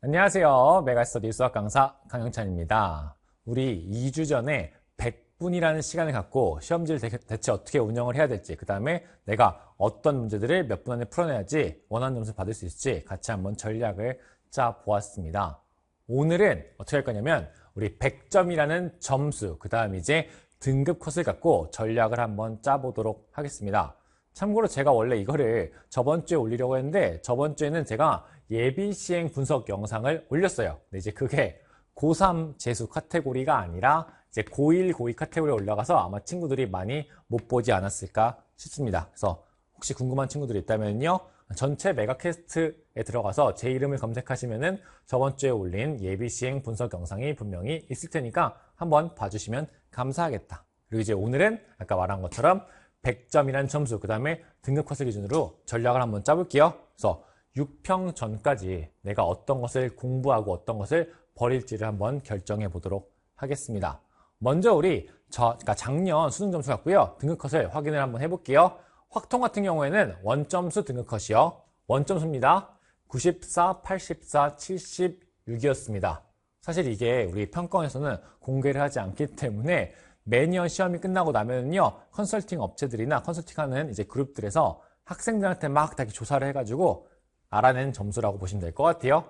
안녕하세요. 메가스터디 수학 강사 강영찬입니다. 우리 2주 전에 100분이라는 시간을 갖고 시험지를 대체 어떻게 운영을 해야 될지, 그 다음에 내가 어떤 문제들을 몇 분 안에 풀어내야지 원하는 점수를 받을 수 있을지 같이 한번 전략을 짜 보았습니다. 오늘은 어떻게 할 거냐면 우리 100점이라는 점수, 그 다음 이제 등급 컷을 갖고 전략을 한번 짜보도록 하겠습니다. 참고로 제가 원래 이거를 저번 주에 올리려고 했는데 저번 주에는 제가 예비 시행 분석 영상을 올렸어요. 근데 이제 그게 고3 재수 카테고리가 아니라 이제 고1, 고2 카테고리에 올라가서 아마 친구들이 많이 못 보지 않았을까 싶습니다. 그래서 혹시 궁금한 친구들이 있다면요, 전체 메가캐스트에 들어가서 제 이름을 검색하시면은 저번 주에 올린 예비 시행 분석 영상이 분명히 있을 테니까 한번 봐주시면 감사하겠다. 그리고 이제 오늘은 아까 말한 것처럼 100점이라는 점수, 그 다음에 등급 컷을 기준으로 전략을 한번 짜볼게요. 그래서 6평 전까지 내가 어떤 것을 공부하고 어떤 것을 버릴지를 한번 결정해 보도록 하겠습니다. 먼저 우리 그러니까 작년 수능 점수 갖고요, 등급 컷을 확인을 한번 해볼게요. 확통 같은 경우에는 원점수 등급 컷이요, 원점수입니다. 94, 84, 76이었습니다. 사실 이게 우리 평가원에서는 공개를 하지 않기 때문에 매년 시험이 끝나고 나면요, 컨설팅 업체들이나 컨설팅하는 이제 그룹들에서 학생들한테 막 다 조사를 해가지고 알아낸 점수라고 보시면 될 것 같아요.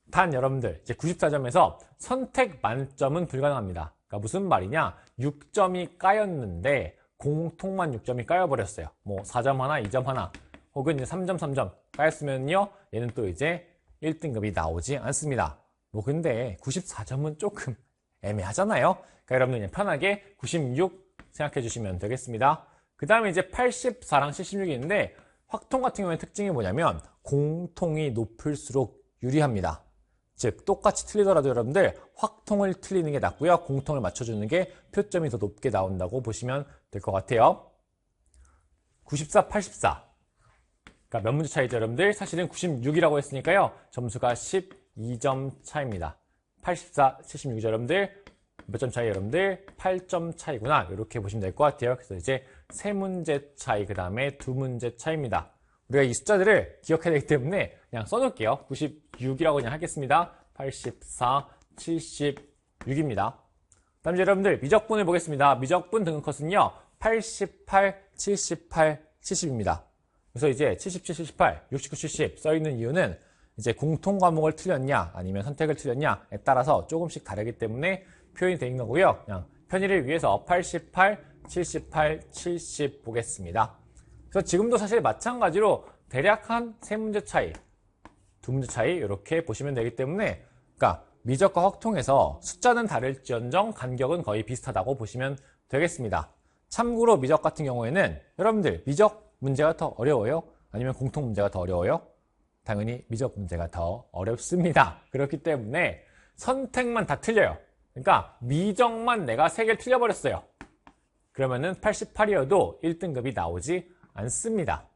단 여러분들, 이제 94점에서 선택 만점은 불가능합니다. 그러니까 무슨 말이냐, 6점이 까였는데 공통만 6점이 까여버렸어요. 뭐 4점 하나, 2점 하나, 혹은 이제 3점, 3점 까였으면요, 얘는 또 이제 1등급이 나오지 않습니다. 뭐 근데 94점은 조금 애매하잖아요. 그러니까 여러분들 그냥 편하게 96 생각해 주시면 되겠습니다. 그 다음에 이제 84랑 76이 있는데, 확통 같은 경우에 특징이 뭐냐면 공통이 높을수록 유리합니다. 즉 똑같이 틀리더라도 여러분들 확통을 틀리는 게 낫고요, 공통을 맞춰주는 게 표점이 더 높게 나온다고 보시면 될 것 같아요. 94, 84. 그러니까 몇 문제 차이죠 여러분들? 사실은 96이라고 했으니까요, 점수가 12점 차이입니다. 84, 76이죠 여러분들? 몇 점 차이 여러분들? 8점 차이구나, 이렇게 보시면 될 것 같아요. 그래서 이제 3문제 차이, 그 다음에 2문제 차이입니다. 우리가 이 숫자들을 기억해야 되기 때문에 그냥 써놓을게요. 96이라고 그냥 하겠습니다. 84, 76입니다. 다음 이제 여러분들 미적분을 보겠습니다. 미적분 등급 컷은요, 88, 78, 70입니다. 그래서 이제 77, 78, 69, 70 써있는 이유는 이제 공통 과목을 틀렸냐 아니면 선택을 틀렸냐에 따라서 조금씩 다르기 때문에 표현이 되어 있는 거고요. 그냥 편의를 위해서 88, 78, 70 보겠습니다. 그래서 지금도 사실 마찬가지로 대략 한 3문제 차이, 2문제 차이 이렇게 보시면 되기 때문에, 그러니까 미적과 확통에서 숫자는 다를지언정 간격은 거의 비슷하다고 보시면 되겠습니다. 참고로 미적 같은 경우에는 여러분들 미적 문제가 더 어려워요? 아니면 공통 문제가 더 어려워요? 당연히 미적 문제가 더 어렵습니다. 그렇기 때문에 선택만 다 틀려요. 그러니까 미적만 내가 3개를 틀려버렸어요. 그러면은 88이어도 1등급이 나오지 않습니다.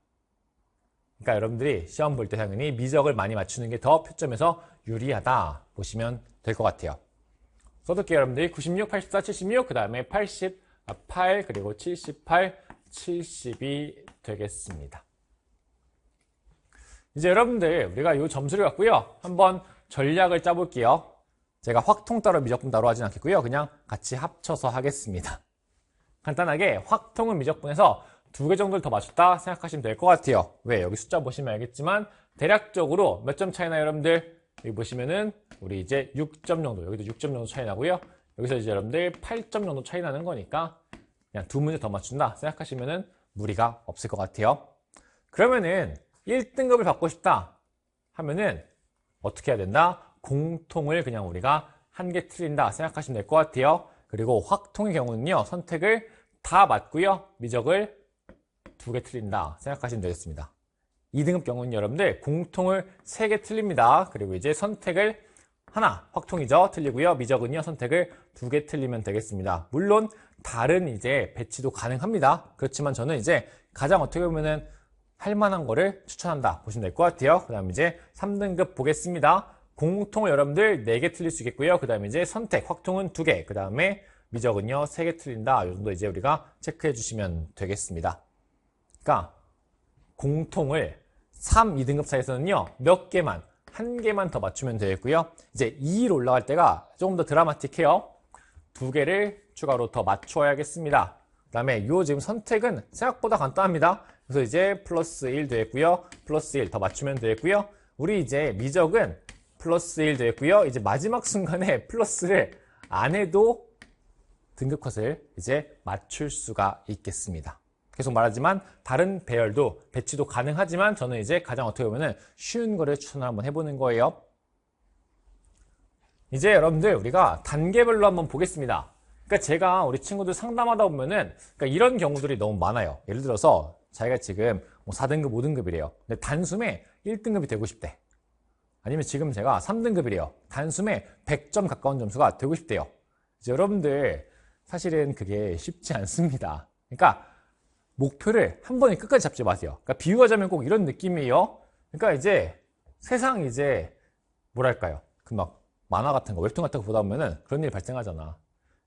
그러니까 여러분들이 시험 볼 때 당연히 미적을 많이 맞추는 게 더 표점에서 유리하다 보시면 될 것 같아요. 써둘게요 여러분들이. 96, 84, 76, 그 다음에 88, 그리고 78, 70이 되겠습니다. 이제 여러분들 우리가 이 점수를 갖고요, 한번 전략을 짜볼게요. 제가 확통 따로 미적분 따로 하진 않겠고요, 그냥 같이 합쳐서 하겠습니다. 간단하게 확통은 미적분에서 2개 정도를 더 맞췄다 생각하시면 될 것 같아요. 왜? 여기 숫자 보시면 알겠지만 대략적으로 몇 점 차이 나요 여러분들? 여기 보시면은 우리 이제 6점 정도, 여기도 6점 정도 차이 나고요, 여기서 이제 여러분들 8점 정도 차이 나는 거니까 그냥 2문제 더 맞춘다 생각하시면은 무리가 없을 것 같아요. 그러면은 1등급을 받고 싶다 하면은 어떻게 해야 된다? 공통을 그냥 우리가 1개 틀린다 생각하시면 될 것 같아요. 그리고 확통의 경우는요, 선택을 다 맞고요, 미적을 2개 틀린다 생각하시면 되겠습니다. 2등급 경우는 여러분들 공통을 3개 틀립니다. 그리고 이제 선택을 하나, 확통이죠, 틀리고요, 미적은요, 선택을 2개 틀리면 되겠습니다. 물론 다른 이제 배치도 가능합니다. 그렇지만 저는 이제 가장 어떻게 보면은 할 만한 거를 추천한다 보시면 될 것 같아요. 그 다음 이제 3등급 보겠습니다. 공통을 여러분들 4개 틀릴 수 있겠고요. 그 다음에 이제 선택, 확통은 2개, 그 다음에 미적은요 3개 틀린다. 이 정도 이제 우리가 체크해 주시면 되겠습니다. 그러니까 공통을 3, 2등급 사이에서는요 몇 개만, 한 개만 더 맞추면 되겠고요. 이제 2로 올라갈 때가 조금 더 드라마틱해요. 두 개를 추가로 더 맞춰야겠습니다. 그 다음에 요 지금 선택은 생각보다 간단합니다. 그래서 이제 플러스 1 되겠고요. 플러스 1 더 맞추면 되겠고요. 우리 이제 미적은 플러스 1 되겠고요. 이제 마지막 순간에 플러스를 안 해도 등급컷을 이제 맞출 수가 있겠습니다. 계속 말하지만 다른 배열도 배치도 가능하지만 저는 이제 가장 어떻게 보면은 쉬운 거를 추천을 한번 해보는 거예요. 이제 여러분들 우리가 단계별로 한번 보겠습니다. 그러니까 제가 우리 친구들 상담하다 보면은 그러니까 이런 경우들이 너무 많아요. 예를 들어서 자기가 지금 뭐 4등급, 5등급이래요. 근데 단숨에 1등급이 되고 싶대. 아니면 지금 제가 3등급이래요. 단숨에 100점 가까운 점수가 되고 싶대요. 이제 여러분들 사실은 그게 쉽지 않습니다. 그러니까 목표를 한 번에 끝까지 잡지 마세요. 그러니까 비유하자면 꼭 이런 느낌이에요. 그러니까 이제 세상 이제 뭐랄까요? 그 막 만화 같은 거, 웹툰 같은 거 보다 보면은 그런 일이 발생하잖아.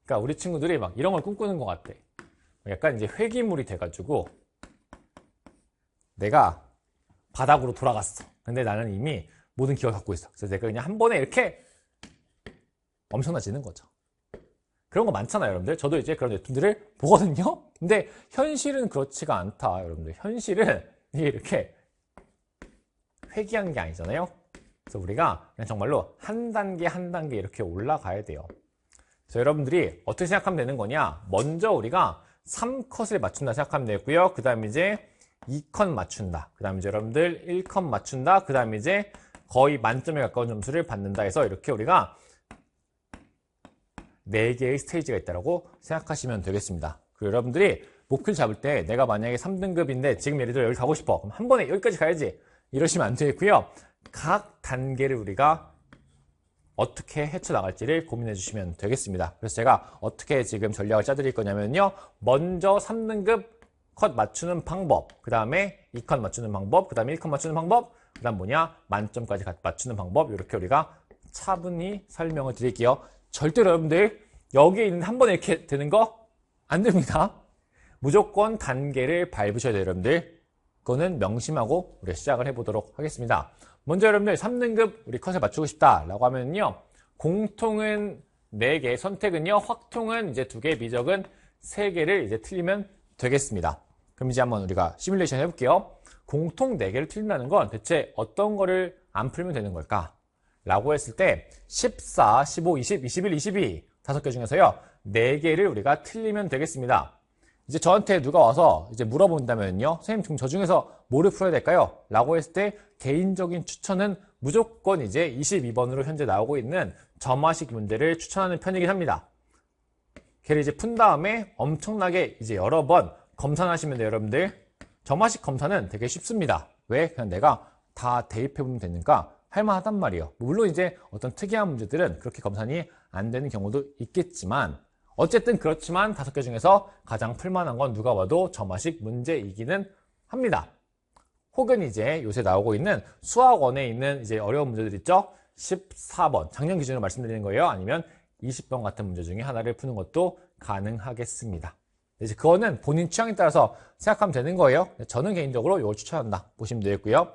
그러니까 우리 친구들이 막 이런 걸 꿈꾸는 것 같아. 약간 이제 회귀물이 돼가지고 내가 바닥으로 돌아갔어. 근데 나는 이미 모든 기억을 갖고 있어. 그래서 내가 그냥 한 번에 이렇게 엄청나지는 거죠. 그런 거 많잖아요, 여러분들. 저도 이제 그런 웹툰들을 보거든요. 근데 현실은 그렇지가 않다, 여러분들. 현실은 이게 이렇게 회귀하는 게 아니잖아요. 그래서 우리가 그냥 정말로 한 단계 한 단계 이렇게 올라가야 돼요. 그래서 여러분들이 어떻게 생각하면 되는 거냐? 먼저 우리가 3컷을 맞춘다 생각하면 되고요. 그 다음에 이제 2컷 맞춘다. 그 다음에 이제 여러분들 1컷 맞춘다. 그 다음에 이제 거의 만점에 가까운 점수를 받는다 해서 이렇게 우리가 4개의 스테이지가 있다고 생각하시면 되겠습니다. 그리고 여러분들이 목표를 잡을 때 내가 만약에 3등급인데 지금 예를 들어 여기 가고 싶어. 그럼 한 번에 여기까지 가야지. 이러시면 안 되겠고요. 각 단계를 우리가 어떻게 헤쳐나갈지를 고민해 주시면 되겠습니다. 그래서 제가 어떻게 지금 전략을 짜드릴 거냐면요. 먼저 3등급 컷 맞추는 방법, 그 다음에 2컷 맞추는 방법, 그 다음에 1컷 맞추는 방법, 그 다음 뭐냐? 만점까지 맞추는 방법, 이렇게 우리가 차분히 설명을 드릴게요. 절대로 여러분들 여기에 있는 한 번에 이렇게 되는 거 안 됩니다. 무조건 단계를 밟으셔야 돼요, 여러분들. 그거는 명심하고 우리가 시작을 해보도록 하겠습니다. 먼저 여러분들 3등급 우리 컷을 맞추고 싶다라고 하면요. 공통은 4개, 선택은요. 확통은 이제 2개, 미적은 3개를 이제 틀리면 되겠습니다. 그럼 이제 한번 우리가 시뮬레이션 해볼게요. 공통 4개를 틀린다는 건 대체 어떤 거를 안 풀면 되는 걸까? 라고 했을 때 14, 15, 20, 21, 22 5개 중에서요. 4개를 우리가 틀리면 되겠습니다. 이제 저한테 누가 와서 이제 물어본다면요. 선생님, 지금 저 중에서 뭐를 풀어야 될까요? 라고 했을 때 개인적인 추천은 무조건 이제 22번으로 현재 나오고 있는 점화식 문제를 추천하는 편이긴 합니다. 걔를 이제 푼 다음에 엄청나게 이제 여러 번 검산하시면 돼요, 여러분들. 점화식 검사는 되게 쉽습니다. 왜? 그냥 내가 다 대입해보면 되니까 할만하단 말이에요. 물론 이제 어떤 특이한 문제들은 그렇게 검산이 안 되는 경우도 있겠지만 어쨌든 그렇지만 5개 중에서 가장 풀만한 건 누가 봐도 점화식 문제이기는 합니다. 혹은 이제 요새 나오고 있는 수학원에 있는 이제 어려운 문제들 있죠? 14번, 작년 기준으로 말씀드리는 거예요. 아니면 20번 같은 문제 중에 하나를 푸는 것도 가능하겠습니다. 이제 그거는 본인 취향에 따라서 생각하면 되는 거예요. 저는 개인적으로 이걸 추천한다 보시면 되겠고요.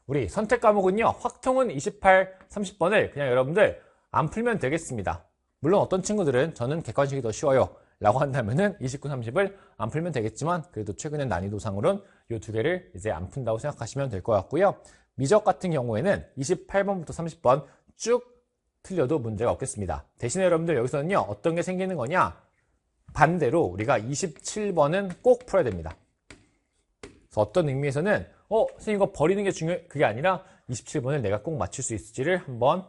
우리 선택 과목은요. 확통은 28, 30번을 그냥 여러분들 안 풀면 되겠습니다. 물론 어떤 친구들은 저는 객관식이 더 쉬워요 라고 한다면은 29, 30을 안 풀면 되겠지만 그래도 최근에 난이도상으로는 이 2개를 이제 안 푼다고 생각하시면 될 것 같고요. 미적 같은 경우에는 28번부터 30번 쭉 틀려도 문제가 없겠습니다. 대신에 여러분들 여기서는요. 어떤 게 생기는 거냐? 반대로 우리가 27번은 꼭 풀어야 됩니다. 그래서 어떤 의미에서는 선생님 이거 버리는 게 그게 아니라 27번을 내가 꼭 맞출 수 있을지를 한번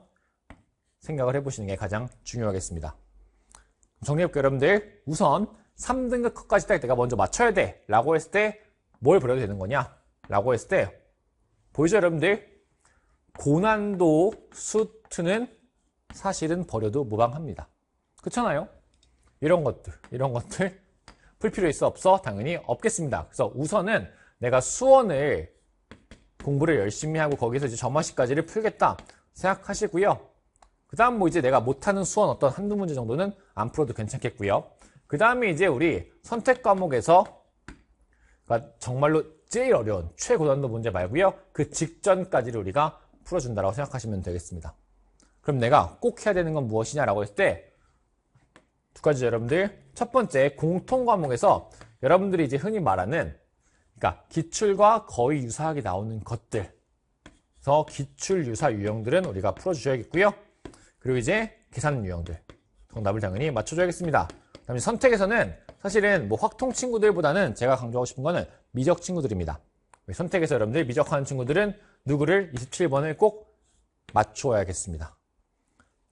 생각을 해보시는 게 가장 중요하겠습니다. 정리해볼게요, 여러분들. 우선 3등급 컷까지 딱 내가 먼저 맞춰야 돼 라고 했을 때 뭘 버려도 되는 거냐? 라고 했을 때 보이죠, 여러분들? 고난도 수트는 사실은 버려도 무방합니다. 그렇잖아요? 이런 것들 풀 필요 있어 없어? 당연히 없겠습니다. 그래서 우선은 내가 수원을 공부를 열심히 하고 거기서 이제 점화식까지를 풀겠다 생각하시고요. 그 다음 뭐 이제 내가 못하는 수원 어떤 한두 문제 정도는 안 풀어도 괜찮겠고요. 그 다음에 이제 우리 선택 과목에서 그러니까 정말로 제일 어려운 최고난도 문제 말고요. 그 직전까지를 우리가 풀어준다라고 생각하시면 되겠습니다. 그럼 내가 꼭 해야 되는 건 무엇이냐라고 했을 때 두 가지 여러분들, 첫 번째 공통 과목에서 여러분들이 이제 흔히 말하는 그러니까 기출과 거의 유사하게 나오는 것들, 그래서 기출 유사 유형들은 우리가 풀어주셔야겠고요. 그리고 이제 계산 유형들, 정답을 당연히 맞춰줘야겠습니다. 그다음에 선택에서는 사실은 뭐 확통 친구들보다는 제가 강조하고 싶은 거는 미적 친구들입니다. 선택에서 여러분들 미적하는 친구들은 누구를 27번을 꼭 맞추어야겠습니다.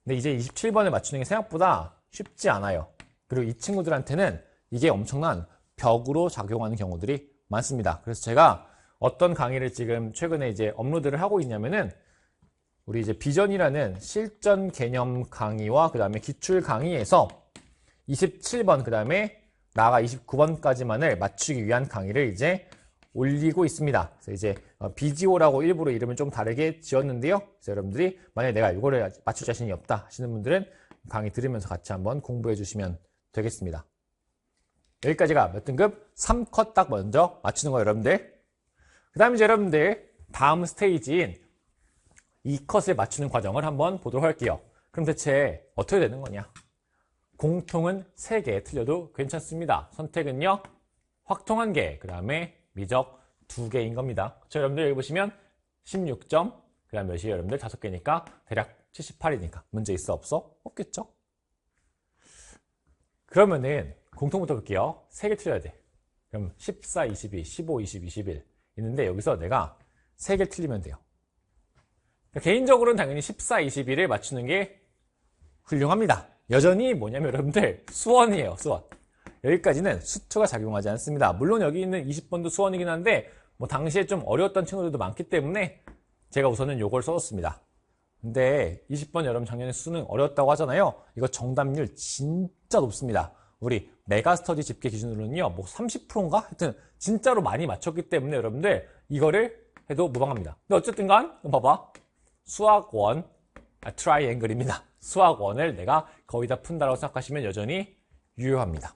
근데 이제 27번을 맞추는 게 생각보다 쉽지 않아요. 그리고 이 친구들한테는 이게 엄청난 벽으로 작용하는 경우들이 많습니다. 그래서 제가 어떤 강의를 지금 최근에 이제 업로드를 하고 있냐면은 우리 이제 비전이라는 실전 개념 강의와 그 다음에 기출 강의에서 27번 그 다음에 나아가 29번까지만을 맞추기 위한 강의를 이제 올리고 있습니다. 그래서 이제 BGO라고 일부러 이름을 좀 다르게 지었는데요. 그래서 여러분들이 만약에 내가 이거를 맞출 자신이 없다 하시는 분들은 강의 들으면서 같이 한번 공부해 주시면 되겠습니다. 여기까지가 몇 등급? 3컷 딱 먼저 맞추는 거예요, 여러분들. 그 다음에 이제 여러분들 다음 스테이지인 2컷을 맞추는 과정을 한번 보도록 할게요. 그럼 대체 어떻게 되는 거냐? 공통은 3개 틀려도 괜찮습니다. 선택은요, 확통 1개, 그 다음에 미적 2개인 겁니다. 그렇죠? 여러분들 여기 보시면 16점, 그 다음 몇이 여러분들 5개니까 대략 78이니까 문제 있어 없어? 없겠죠? 그러면은 공통부터 볼게요. 3개 틀려야 돼. 그럼 14, 22, 15, 20, 21 있는데 여기서 내가 3개 틀리면 돼요. 그러니까 개인적으로는 당연히 14, 21을 맞추는 게 훌륭합니다. 여전히 뭐냐면 여러분들 수원이에요. 수원. 여기까지는 수투가 작용하지 않습니다. 물론 여기 있는 20번도 수원이긴 한데 뭐 당시에 좀 어려웠던 친구들도 많기 때문에 제가 우선은 요걸 써줬습니다. 근데 20번 여러분 작년에 수능 어려웠다고 하잖아요. 이거 정답률 진짜 높습니다. 우리 메가스터디 집계 기준으로는요, 뭐 30%인가? 하여튼 진짜로 많이 맞췄기 때문에 여러분들 이거를 해도 무방합니다. 근데 어쨌든 간 봐봐. 수학 1 트라이앵글입니다. 수학 1을 내가 거의 다 푼다라고 생각하시면 여전히 유효합니다.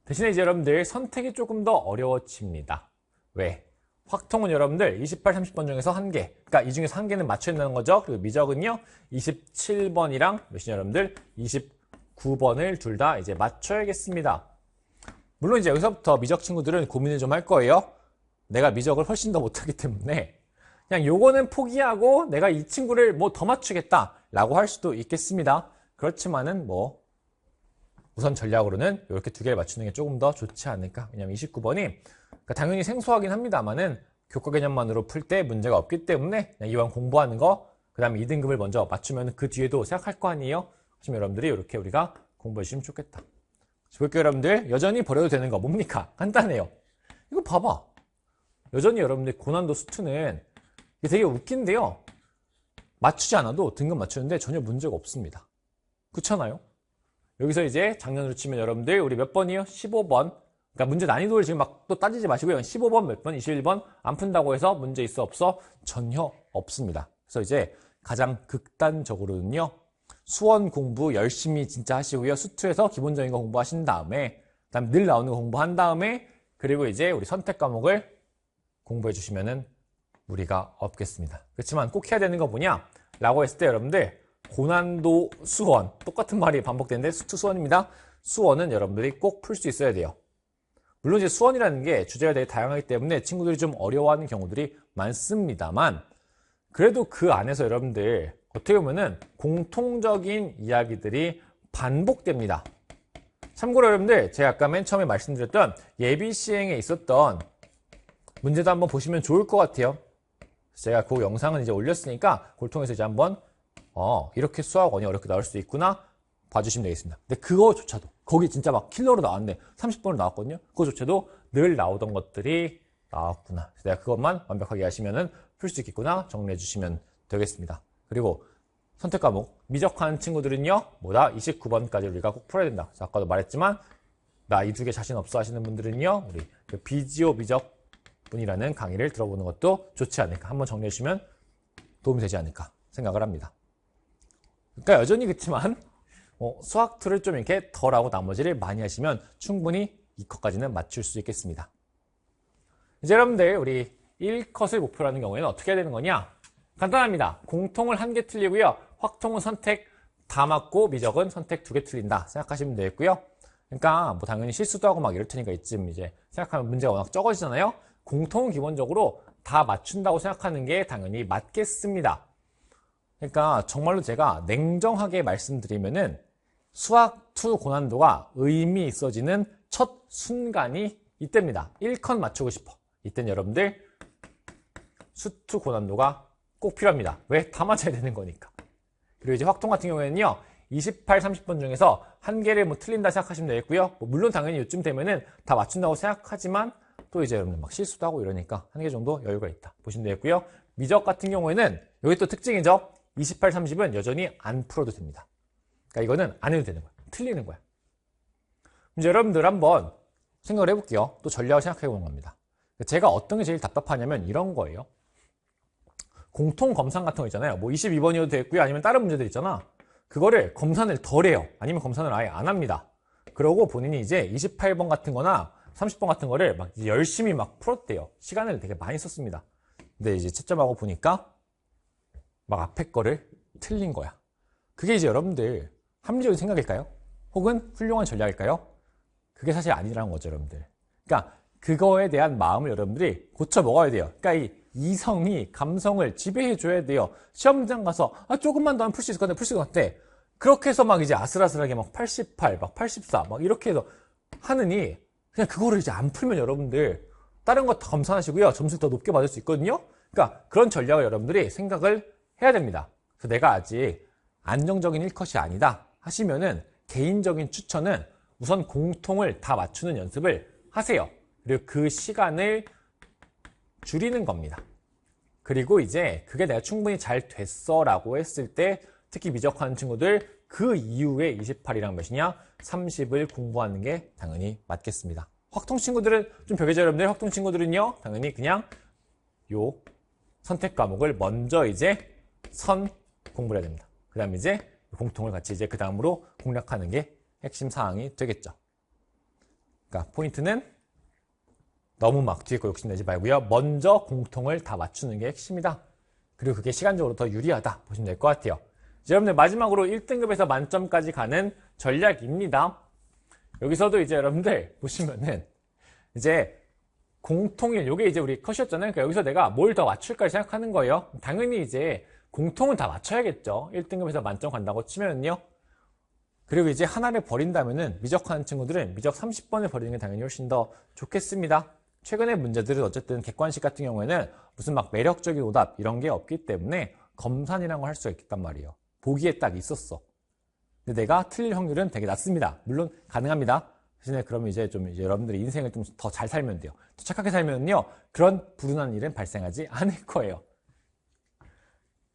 대신에 이제 여러분들 선택이 조금 더 어려워집니다. 왜? 확통은 여러분들 28, 30번 중에서 1개, 그러니까 이 중에서 1개는 맞춰야 된다는 거죠. 그리고 미적은요 27번이랑 몇이냐 여러분들 29번을 둘 다 이제 맞춰야겠습니다. 물론 이제 여기서부터 미적 친구들은 고민을 좀 할 거예요. 내가 미적을 훨씬 더 못하기 때문에 그냥 요거는 포기하고 내가 이 친구를 뭐 더 맞추겠다 라고 할 수도 있겠습니다. 그렇지만은 뭐 우선 전략으로는 이렇게 2개를 맞추는 게 조금 더 좋지 않을까. 왜냐면 29번이 그러니까 당연히 생소하긴 합니다만은 교과 개념만으로 풀 때 문제가 없기 때문에 그냥 이왕 공부하는 거, 그 다음에 2등급을 먼저 맞추면 그 뒤에도 생각할 거 아니에요? 그럼 여러분들이 이렇게 우리가 공부해 주시면 좋겠다. 볼게요, 여러분들. 여전히 버려도 되는 거 뭡니까? 간단해요. 이거 봐봐. 여전히 여러분들 고난도 수투는 이게 되게 웃긴데요. 맞추지 않아도 등급 맞추는데 전혀 문제가 없습니다. 그렇잖아요? 여기서 이제 작년으로 치면 여러분들 우리 몇 번이요? 15번. 그러니까 문제 난이도를 지금 막 또 따지지 마시고요. 15번 몇 번, 21번 안 푼다고 해서 문제 있어 없어? 전혀 없습니다. 그래서 이제 가장 극단적으로는요. 수원 공부 열심히 진짜 하시고요. 수투에서 기본적인 거 공부하신 다음에 그다음 늘 나오는 거 공부한 다음에 그리고 이제 우리 선택 과목을 공부해 주시면은 무리가 없겠습니다. 그렇지만 꼭 해야 되는 거 뭐냐? 라고 했을 때 여러분들 고난도 수원 똑같은 말이 반복되는데 수투 수원입니다. 수원은 여러분들이 꼭 풀 수 있어야 돼요. 물론 이제 수원이라는 게 주제가 되게 다양하기 때문에 친구들이 좀 어려워하는 경우들이 많습니다만 그래도 그 안에서 여러분들 어떻게 보면은 공통적인 이야기들이 반복됩니다. 참고로 여러분들 제가 아까 맨 처음에 말씀드렸던 예비 시행에 있었던 문제도 한번 보시면 좋을 것 같아요. 제가 그 영상은 이제 올렸으니까 그걸 통해서 이제 한번 이렇게 수학원이 어렵게 나올 수 있구나 봐주시면 되겠습니다. 근데 그거조차도 거기 진짜 막 킬러로 나왔는데 30번으로 나왔거든요. 그거조차도 늘 나오던 것들이 나왔구나. 그래서 내가 그것만 완벽하게 하시면은 풀 수 있겠구나 정리해 주시면 되겠습니다. 그리고 선택 과목 미적한 친구들은요 뭐다 29번까지 우리가 꼭 풀어야 된다. 그래서 아까도 말했지만 나 이 2개 자신 없어 하시는 분들은요 우리 그 BGO 미적 분이라는 강의를 들어보는 것도 좋지 않을까. 한번 정리해 주시면 도움이 되지 않을까 생각을 합니다. 그러니까 여전히 그렇지만 수학 툴을 좀 이렇게 덜 하고 나머지를 많이 하시면 충분히 2컷까지는 맞출 수 있겠습니다. 이제 여러분들 우리 1컷을 목표로 하는 경우에는 어떻게 해야 되는 거냐? 간단합니다. 공통을 1개 틀리고요. 확통은 선택 다 맞고 미적은 선택 2개 틀린다 생각하시면 되겠고요. 그러니까 뭐 당연히 실수도 하고 막 이럴 테니까 이쯤 이제 생각하면 문제가 워낙 적어지잖아요. 공통은 기본적으로 다 맞춘다고 생각하는 게 당연히 맞겠습니다. 그러니까 정말로 제가 냉정하게 말씀드리면은 수학 2 고난도가 의미 있어지는 첫 순간이 이때입니다. 1컷 맞추고 싶어. 이때는 여러분들 수2 고난도가 꼭 필요합니다. 왜? 다 맞아야 되는 거니까. 그리고 이제 확통 같은 경우에는요, 28, 30번 중에서 1개를 뭐 틀린다 생각하시면 되겠고요. 뭐 물론 당연히 요쯤 되면은 다 맞춘다고 생각하지만 또 이제 여러분들 막 실수도 하고 이러니까 1개 정도 여유가 있다 보시면 되겠고요. 미적 같은 경우에는 여기 또 특징이죠. 28, 30은 여전히 안 풀어도 됩니다. 그러니까 이거는 안 해도 되는 거야. 틀리는 거야. 이제 여러분들 한번 생각을 해볼게요. 또 전략을 생각해 보는 겁니다. 제가 어떤 게 제일 답답하냐면 이런 거예요. 공통 검산 같은 거 있잖아요. 뭐 22번이어도 되겠고요. 아니면 다른 문제들 있잖아. 그거를 검산을 덜 해요. 아니면 검산을 아예 안 합니다. 그러고 본인이 이제 28번 같은 거나 30번 같은 거를 막 열심히 막 풀었대요. 시간을 되게 많이 썼습니다. 근데 이제 채점하고 보니까 막 앞에 거를 틀린 거야. 그게 이제 여러분들 합리적인 생각일까요? 혹은 훌륭한 전략일까요? 그게 사실 아니라는 거죠, 여러분들. 그러니까 그거에 대한 마음을 여러분들이 고쳐 먹어야 돼요. 그러니까 이 이성이 감성을 지배해 줘야 돼요. 시험장 가서 조금만 더 하면 풀 수 있을 것 같아, 풀 수 있을 것 같아. 그렇게 해서 막 이제 아슬아슬하게 막 88, 막 84, 막 이렇게 해서 하느니 그냥 그거를 이제 안 풀면 여러분들 다른 거 다 검사하시고요. 점수를 더 높게 받을 수 있거든요. 그러니까 그런 전략을 여러분들이 생각을 해야 됩니다. 그래서 내가 아직 안정적인 1컷이 아니다 하시면은 개인적인 추천은 우선 공통을 다 맞추는 연습을 하세요. 그리고 그 시간을 줄이는 겁니다. 그리고 이제 그게 내가 충분히 잘 됐어 라고 했을 때 특히 미적하는 친구들 그 이후에 28이랑 몇이냐 30을 공부하는 게 당연히 맞겠습니다. 확통 친구들은 좀 벽이죠 여러분들. 확통 친구들은요 당연히 그냥 요 선택 과목을 먼저 이제 선 공부를 해야 됩니다. 그 다음에 이제 공통을 같이 이제 그 다음으로 공략하는 게 핵심 사항이 되겠죠. 그러니까 포인트는 너무 막 뒤에 거 욕심내지 말고요. 먼저 공통을 다 맞추는 게 핵심이다. 그리고 그게 시간적으로 더 유리하다 보시면 될 것 같아요. 이제 여러분들 마지막으로 1등급에서 만점까지 가는 전략입니다. 여기서도 이제 여러분들 보시면은 이제 공통일 요게 이제 우리 컷이었잖아요. 그러니까 여기서 내가 뭘 더 맞출까 생각하는 거예요. 당연히 이제 공통은 다 맞춰야겠죠. 1등급에서 만점 간다고 치면은요. 그리고 이제 하나를 버린다면은 미적하는 친구들은 미적 30번을 버리는 게 당연히 훨씬 더 좋겠습니다. 최근의 문제들은 어쨌든 객관식 같은 경우에는 무슨 막 매력적인 오답 이런 게 없기 때문에 검산이라는 걸 할 수가 있단 말이에요. 보기에 딱 있었어. 근데 내가 틀릴 확률은 되게 낮습니다. 물론 가능합니다. 대신에 그러면 이제 여러분들이 인생을 좀 더 잘 살면 돼요. 더 착하게 살면요. 그런 불운한 일은 발생하지 않을 거예요.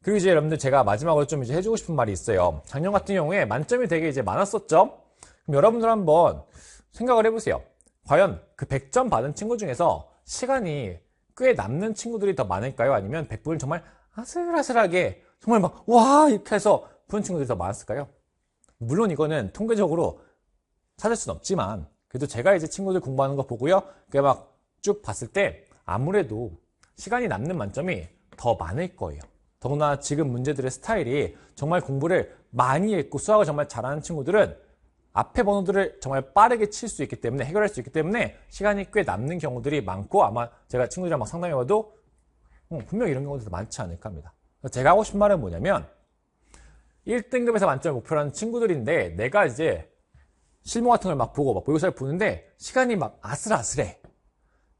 그리고 이제 여러분들 제가 마지막으로 좀 이제 해주고 싶은 말이 있어요. 작년 같은 경우에 만점이 되게 이제 많았었죠? 그럼 여러분들 한번 생각을 해보세요. 과연 그 100점 받은 친구 중에서 시간이 꽤 남는 친구들이 더 많을까요? 아니면 100분을 정말 아슬아슬하게 정말 막 와 이렇게 해서 푸는 친구들이 더 많았을까요? 물론 이거는 통계적으로 찾을 수는 없지만 그래도 제가 이제 친구들 공부하는 거 보고요. 그게 막 쭉 봤을 때 아무래도 시간이 남는 만점이 더 많을 거예요. 더구나 지금 문제들의 스타일이 정말 공부를 많이 했고 수학을 정말 잘하는 친구들은 앞에 번호들을 정말 빠르게 칠 수 있기 때문에 해결할 수 있기 때문에 시간이 꽤 남는 경우들이 많고 아마 제가 친구들이랑 막 상담해봐도 분명 이런 경우들도 많지 않을까 합니다. 제가 하고 싶은 말은 뭐냐면 1등급에서 만점을 목표로 하는 친구들인데 내가 이제 실무 같은 걸 막 보고 막 모의고사를 보는데 시간이 막 아슬아슬해.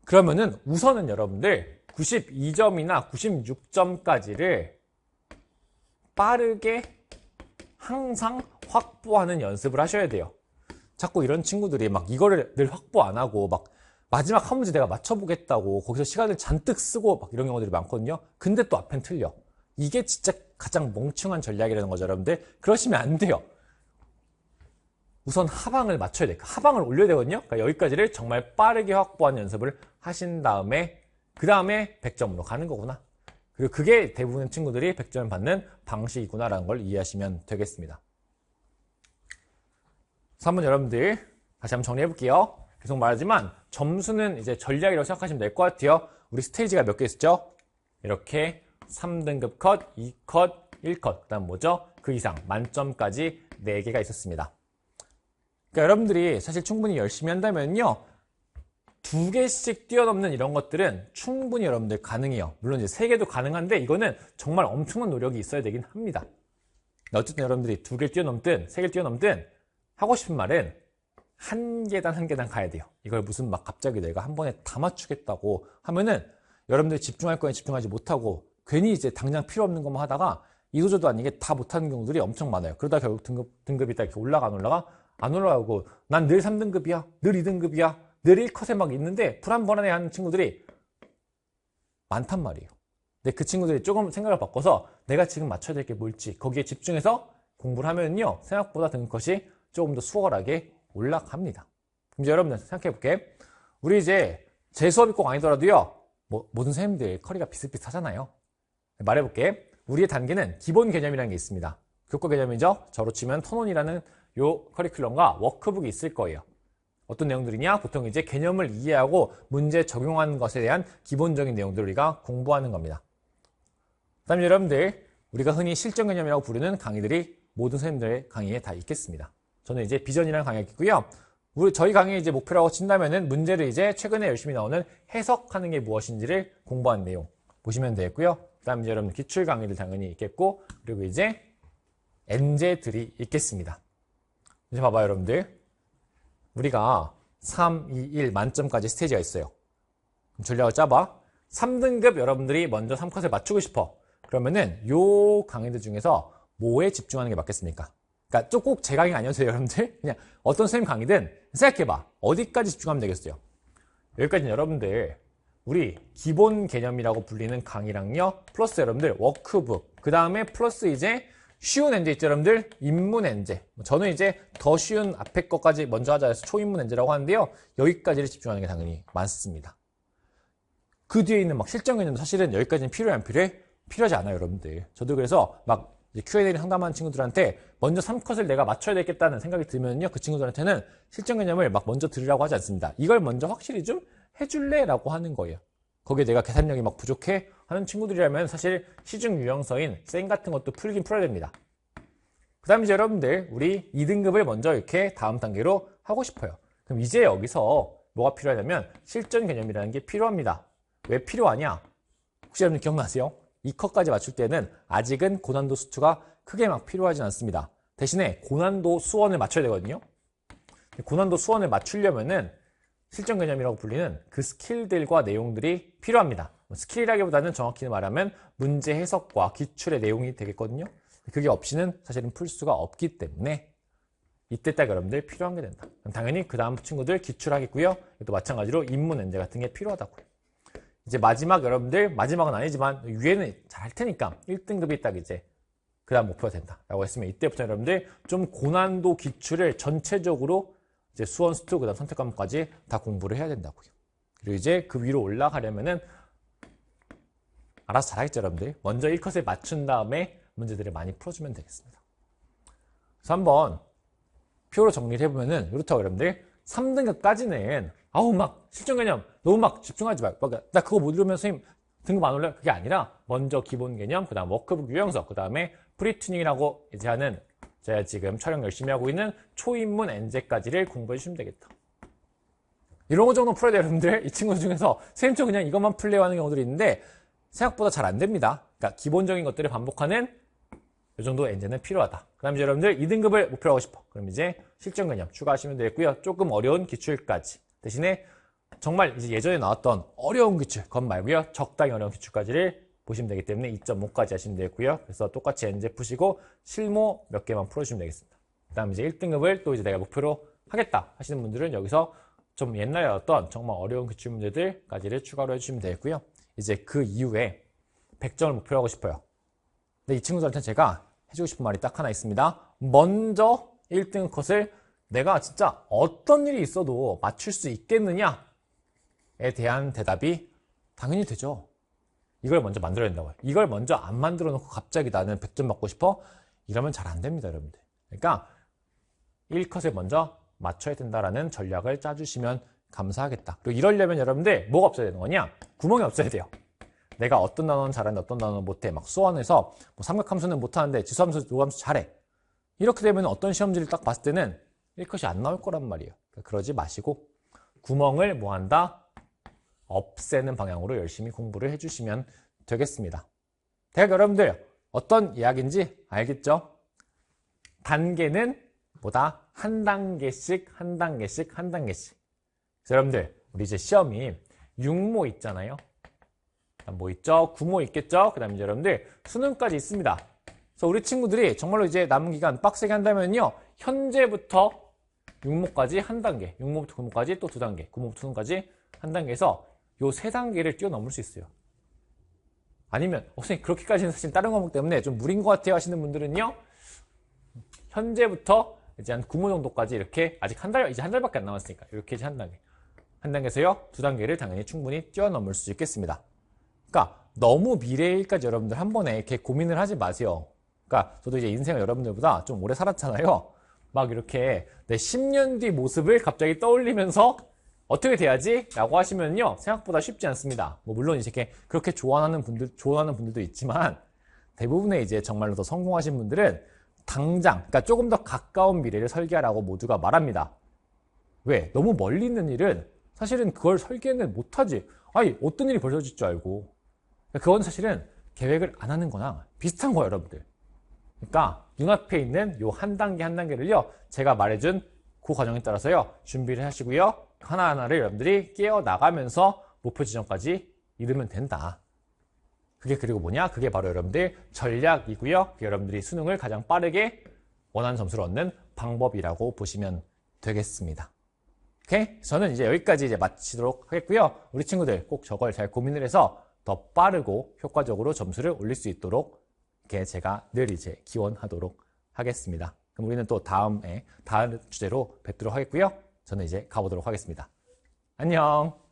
그러면은 우선은 여러분들 92점이나 96점까지를 빠르게 항상 확보하는 연습을 하셔야 돼요. 자꾸 이런 친구들이 막 이거를 늘 확보 안 하고 막 마지막 한 문제 내가 맞춰보겠다고 거기서 시간을 잔뜩 쓰고 막 이런 경우들이 많거든요. 근데 또 앞엔 틀려. 이게 진짜 가장 멍청한 전략이라는 거죠, 여러분들. 그러시면 안 돼요. 우선 하방을 맞춰야 돼요. 하방을 올려야 되거든요. 그러니까 여기까지를 정말 빠르게 확보하는 연습을 하신 다음에 그 다음에 100점으로 가는 거구나. 그리고 그게 대부분의 친구들이 100점을 받는 방식이구나라는 걸 이해하시면 되겠습니다. 그래서 한번 여러분들 다시 한번 정리해 볼게요. 계속 말하지만 점수는 이제 전략이라고 생각하시면 될 것 같아요. 우리 스테이지가 몇 개 있었죠? 이렇게 3등급 컷, 2컷, 1컷, 그 다음 뭐죠? 그 이상, 만점까지 4개가 있었습니다. 그러니까 여러분들이 사실 충분히 열심히 한다면요, 2개씩 뛰어넘는 이런 것들은 충분히 여러분들 가능해요. 물론 이제 3개도 가능한데 이거는 정말 엄청난 노력이 있어야 되긴 합니다. 어쨌든 여러분들이 2개를 뛰어넘든 3개를 뛰어넘든 하고 싶은 말은 한 계단 한 계단 가야 돼요. 이걸 무슨 막 갑자기 내가 한 번에 다 맞추겠다고 하면은 여러분들이 집중할 거에 집중하지 못하고 괜히 이제 당장 필요 없는 것만 하다가 이도저도 아니게 다 못하는 경우들이 엄청 많아요. 그러다 결국 등급이 딱 이렇게 올라가 안 올라가고 난 늘 3등급이야, 늘 2등급이야, 늘 1컷에 막 있는데 불안불안해 하는 친구들이 많단 말이에요. 근데 그 친구들이 조금 생각을 바꿔서 내가 지금 맞춰야 될 게 뭘지 거기에 집중해서 공부를 하면요, 생각보다 등급컷이 조금 더 수월하게 올라갑니다. 그럼 이제 여러분들 생각해 볼게. 우리 이제 제 수업이 꼭 아니더라도요, 모든 선생님들 커리가 비슷비슷하잖아요. 말해 볼게. 우리의 단계는 기본 개념이라는 게 있습니다. 교과 개념이죠. 저로 치면 턴온이라는 요 커리큘럼과 워크북이 있을 거예요. 어떤 내용들이냐? 보통 이제 개념을 이해하고 문제 적용하는 것에 대한 기본적인 내용들을 우리가 공부하는 겁니다. 그 다음에 여러분들, 우리가 흔히 실전 개념이라고 부르는 강의들이 모든 선생님들의 강의에 다 있겠습니다. 저는 이제 비전이라는 강의가 있고요. 저희 강의의 이제 목표라고 친다면은 문제를 이제 최근에 열심히 나오는 해석하는 게 무엇인지를 공부하는 내용 보시면 되겠고요. 그 다음에 이제 여러분 기출 강의들 당연히 있겠고, 그리고 이제 엔제들이 있겠습니다. 이제 봐봐요, 여러분들. 우리가 3, 2, 1 만점까지 스테이지가 있어요. 전략을 짜봐. 3등급 여러분들이 먼저 3컷을 맞추고 싶어. 그러면은 요 강의들 중에서 뭐에 집중하는 게 맞겠습니까? 그러니까 꼭 제 강의가 아니어서요, 여러분들. 그냥 어떤 선생님 강의든 생각해봐. 어디까지 집중하면 되겠어요? 여기까지는 여러분들 우리 기본 개념이라고 불리는 강의랑요, 플러스 여러분들 워크북, 그 다음에 플러스 이제 쉬운 엔제 있죠, 여러분들? 입문 엔제. 저는 이제 더 쉬운 앞에 것까지 먼저 하자 해서 초입문 엔제라고 하는데요, 여기까지를 집중하는 게 당연히 많습니다. 그 뒤에 있는 막 실전 개념도 사실은 여기까지는 필요해 안 필요해? 필요하지 않아요, 여러분들. 저도 그래서 막 Q&A를 상담하는 친구들한테 먼저 3컷을 내가 맞춰야 되겠다는 생각이 들면요, 그 친구들한테는 실전 개념을 막 먼저 들으라고 하지 않습니다. 이걸 먼저 확실히 좀 해줄래? 라고 하는 거예요. 거기에 내가 계산력이 막 부족해? 하는 친구들이라면 사실 시중 유형서인 쌩 같은 것도 풀긴 풀어야 됩니다. 그 다음에 이제 여러분들, 우리 2등급을 먼저 이렇게 다음 단계로 하고 싶어요. 그럼 이제 여기서 뭐가 필요하냐면 실전 개념이라는 게 필요합니다. 왜 필요하냐? 혹시 여러분 기억나세요? 2컷까지 맞출 때는 아직은 고난도 수투가 크게 막 필요하진 않습니다. 대신에 고난도 수원을 맞춰야 되거든요. 고난도 수원을 맞추려면은 실전 개념이라고 불리는 그 스킬들과 내용들이 필요합니다. 스킬이라기보다는 정확히 말하면 문제 해석과 기출의 내용이 되겠거든요. 그게 없이는 사실은 풀 수가 없기 때문에 이때 딱 여러분들 필요한 게 된다. 당연히 그 다음 친구들 기출하겠고요. 또 마찬가지로 입문 엔제 같은 게 필요하다고요. 이제 마지막 여러분들, 마지막은 아니지만 위에는 잘 할 테니까 1등급이 딱 이제 그 다음 목표가 된다라고 했으면 이때부터 여러분들 좀 고난도 기출을 전체적으로 이제 수원, 수투, 그 다음 선택 과목까지 다 공부를 해야 된다고요. 그리고 이제 그 위로 올라가려면은 알아서 잘하겠죠, 여러분들. 먼저 1컷을 맞춘 다음에 문제들을 많이 풀어주면 되겠습니다. 그래서 한번 표로 정리를 해보면은 이렇다고 여러분들 3등급까지는 아우 막 실전 개념 너무 막 집중하지 말고 나 그거 못 이루면 선생님 등급 안 올라요? 그게 아니라 먼저 기본 개념, 그 다음 워크북 유형서, 그 다음에 프리튜닝이라고 이제 하는 제가 지금 촬영 열심히 하고 있는 초입문 엔제까지를 공부해 주시면 되겠다. 이런 거 정도 풀어야 돼요, 여러분들. 이 친구들 중에서 선생님 저 그냥 이것만 풀려고 하는 경우들이 있는데 생각보다 잘 안 됩니다. 그러니까 기본적인 것들을 반복하는 이 정도 엔제는 필요하다. 그 다음에 여러분들 2등급을 목표로 하고 싶어. 그럼 이제 실전 개념 추가하시면 되겠고요. 조금 어려운 기출까지. 대신에 정말 이제 예전에 나왔던 어려운 기출, 그건 말고요. 적당히 어려운 기출까지를 보시면 되기 때문에 2.5까지 하시면 되겠고요. 그래서 똑같이 엔제 푸시고 실무 몇 개만 풀어주시면 되겠습니다. 그 다음 이제 1등급을 또 이제 내가 목표로 하겠다 하시는 분들은 여기서 좀 옛날에 나왔던 정말 어려운 기출 문제들까지를 추가로 해주시면 되겠고요. 이제 그 이후에 100점을 목표로 하고 싶어요. 근데 이 친구들한테 제가 해주고 싶은 말이 딱 하나 있습니다. 먼저 1등 컷을 내가 진짜 어떤 일이 있어도 맞출 수 있겠느냐에 대한 대답이 당연히 되죠. 이걸 먼저 만들어야 된다고요. 이걸 먼저 안 만들어 놓고 갑자기 나는 100점 받고 싶어? 이러면 잘 안 됩니다, 여러분들. 그러니까 1컷을 먼저 맞춰야 된다라는 전략을 짜주시면 감사하겠다. 그리고 이러려면 여러분들 뭐가 없어야 되는 거냐? 구멍이 없어야 돼요. 내가 어떤 단어는 잘하는데 어떤 단어는 못해. 막 수원에서 뭐 삼각함수는 못하는데 지수함수, 요함수 잘해. 이렇게 되면 어떤 시험지를 딱 봤을 때는 1컷이 안 나올 거란 말이에요. 그러니까 그러지 마시고 구멍을 뭐 한다? 없애는 방향으로 열심히 공부를 해주시면 되겠습니다. 대학 여러분들 어떤 이야기인지 알겠죠? 단계는 뭐다? 한 단계씩 한 단계씩 한 단계씩. 그래서 여러분들 우리 이제 시험이 6모 있잖아요. 뭐 있죠? 9모 있겠죠? 그 다음에 이제 여러분들 수능까지 있습니다. 그래서 우리 친구들이 정말로 이제 남은 기간 빡세게 한다면요. 현재부터 6모까지 한 단계, 6모부터 9모까지 또 2단계, 9모부터 수능까지 한 단계에서 요 3단계를 뛰어넘을 수 있어요. 아니면 선생님 그렇게까지는 사실 다른 과목 때문에 좀 무리인 것 같아요 하시는 분들은요. 현재부터 이제 한 9모 정도까지 이렇게 아직 이제 한 달밖에 안 남았으니까 이렇게 이제 한 단계. 한 단계에서요. 2단계를 당연히 충분히 뛰어넘을 수 있겠습니다. 그러니까 너무 미래일까지 여러분들 한 번에 이렇게 고민을 하지 마세요. 그러니까 저도 이제 인생을 여러분들보다 좀 오래 살았잖아요. 막 이렇게 내 10년 뒤 모습을 갑자기 떠올리면서 어떻게 돼야지? 라고 하시면요. 생각보다 쉽지 않습니다. 뭐 물론 이렇게 그렇게 조언하는 분들도 있지만 대부분의 이제 정말로 더 성공하신 분들은 당장, 그러니까 조금 더 가까운 미래를 설계하라고 모두가 말합니다. 왜? 너무 멀리 있는 일은 사실은 그걸 설계는 못하지. 아니, 어떤 일이 벌어질 줄 알고. 그건 사실은 계획을 안 하는 거랑 비슷한 거예요, 여러분들. 그러니까 눈앞에 있는 요 한 단계 한 단계를요. 제가 말해준 그 과정에 따라서요. 준비를 하시고요. 하나하나를 여러분들이 깨어나가면서 목표 지점까지 이르면 된다. 그게 그리고 뭐냐? 그게 바로 여러분들 전략이고요. 그게 여러분들이 수능을 가장 빠르게 원하는 점수를 얻는 방법이라고 보시면 되겠습니다. 오케이? 저는 이제 여기까지 이제 마치도록 하겠고요. 우리 친구들 꼭 저걸 잘 고민을 해서 더 빠르고 효과적으로 점수를 올릴 수 있도록 이렇게 제가 늘 이제 기원하도록 하겠습니다. 그럼 우리는 또 다음 주제로 뵙도록 하겠고요. 저는 이제 가보도록 하겠습니다. 안녕!